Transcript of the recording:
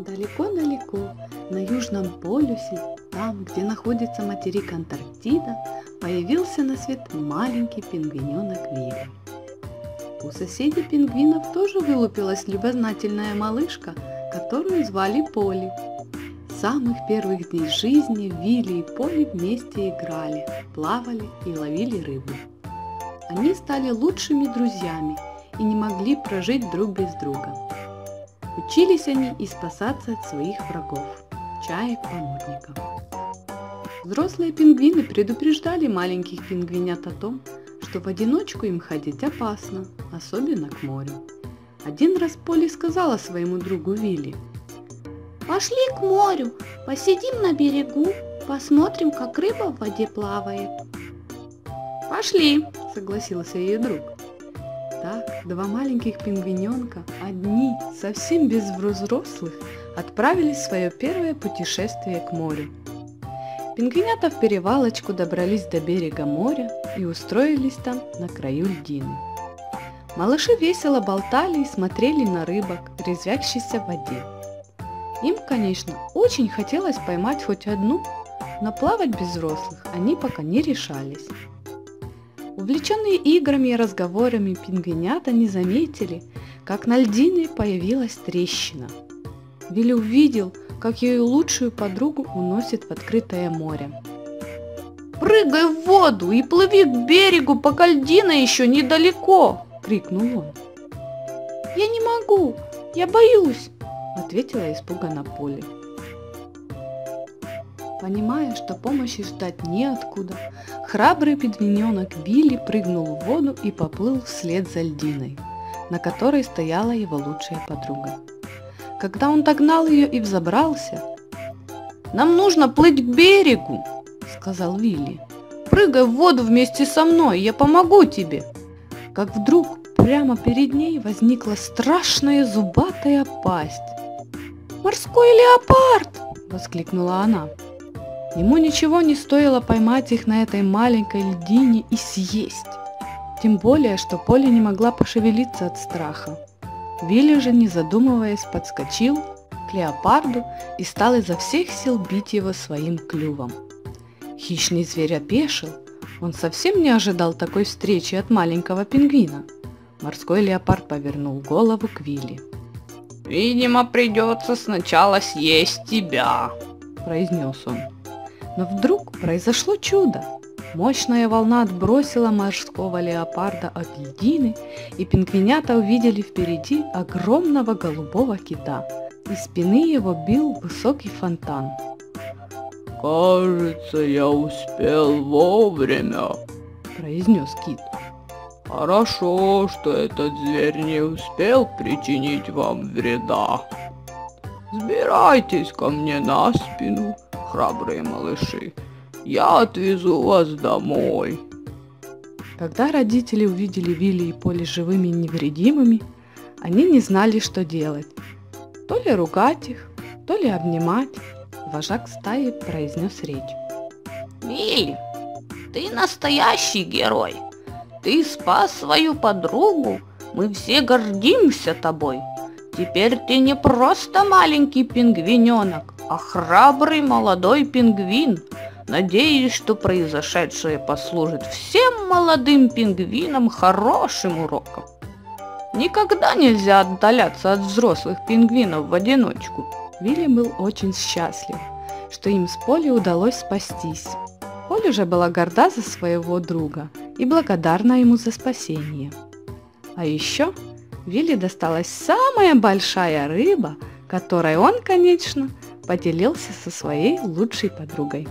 Далеко-далеко, на Южном полюсе, там, где находится материк Антарктида, появился на свет маленький пингвиненок Вилли. У соседей пингвинов тоже вылупилась любознательная малышка, которую звали Полли. С самых первых дней жизни Вилли и Полли вместе играли, плавали и ловили рыбу. Они стали лучшими друзьями и не могли прожить друг без друга. Учились они и спасаться от своих врагов – чаек-помощников. Взрослые пингвины предупреждали маленьких пингвинят о том, что в одиночку им ходить опасно, особенно к морю. Один раз Полли сказала своему другу Вилли: «Пошли к морю, посидим на берегу, посмотрим, как рыба в воде плавает». «Пошли», – согласился ее друг. Так, два маленьких пингвиненка, одни, совсем без взрослых, отправились в свое первое путешествие к морю. Пингвинята в перевалочку добрались до берега моря и устроились там на краю льдины. Малыши весело болтали и смотрели на рыбок, резвящихся в воде. Им, конечно, очень хотелось поймать хоть одну, но плавать без взрослых они пока не решались. Увлеченные играми и разговорами пингвинята не заметили, как на льдине появилась трещина. Вилли увидел, как ее лучшую подругу уносит в открытое море. «Прыгай в воду и плыви к берегу, пока льдина еще недалеко!» – крикнул он. «Я не могу, я боюсь!» – ответила испуганно Полли. Понимая, что помощи ждать неоткуда, храбрый пингвиненок Вилли прыгнул в воду и поплыл вслед за льдиной, на которой стояла его лучшая подруга. Когда он догнал ее и взобрался: «Нам нужно плыть к берегу», — сказал Вилли. «Прыгай в воду вместе со мной, я помогу тебе». Как вдруг прямо перед ней возникла страшная зубатая пасть. «Морской леопард!» — воскликнула она. Ему ничего не стоило поймать их на этой маленькой льдине и съесть. Тем более, что Полли не могла пошевелиться от страха. Вилли же, не задумываясь, подскочил к леопарду и стал изо всех сил бить его своим клювом. Хищный зверь опешил. Он совсем не ожидал такой встречи от маленького пингвина. Морской леопард повернул голову к Вилли. «Видимо, придется сначала съесть тебя», – произнес он. Но вдруг произошло чудо. Мощная волна отбросила морского леопарда от льдины, и пингвинята увидели впереди огромного голубого кита. Из спины его бил высокий фонтан. «Кажется, я успел вовремя», – произнес кит. «Хорошо, что этот зверь не успел причинить вам вреда. Сбирайтесь ко мне на спину, храбрые малыши, я отвезу вас домой». Когда родители увидели Вилли и Полли живыми и невредимыми, они не знали, что делать. То ли ругать их, то ли обнимать. Вожак стаи произнес речь. «Вилли, ты настоящий герой. Ты спас свою подругу, мы все гордимся тобой. Теперь ты не просто маленький пингвиненок, а храбрый молодой пингвин. Надеюсь, что произошедшее послужит всем молодым пингвинам хорошим уроком. Никогда нельзя отдаляться от взрослых пингвинов в одиночку». Вилли был очень счастлив, что им с Полли удалось спастись. Полли же была горда за своего друга и благодарна ему за спасение. А еще Вилли досталась самая большая рыба, которой он, конечно, поделился со своей лучшей подругой.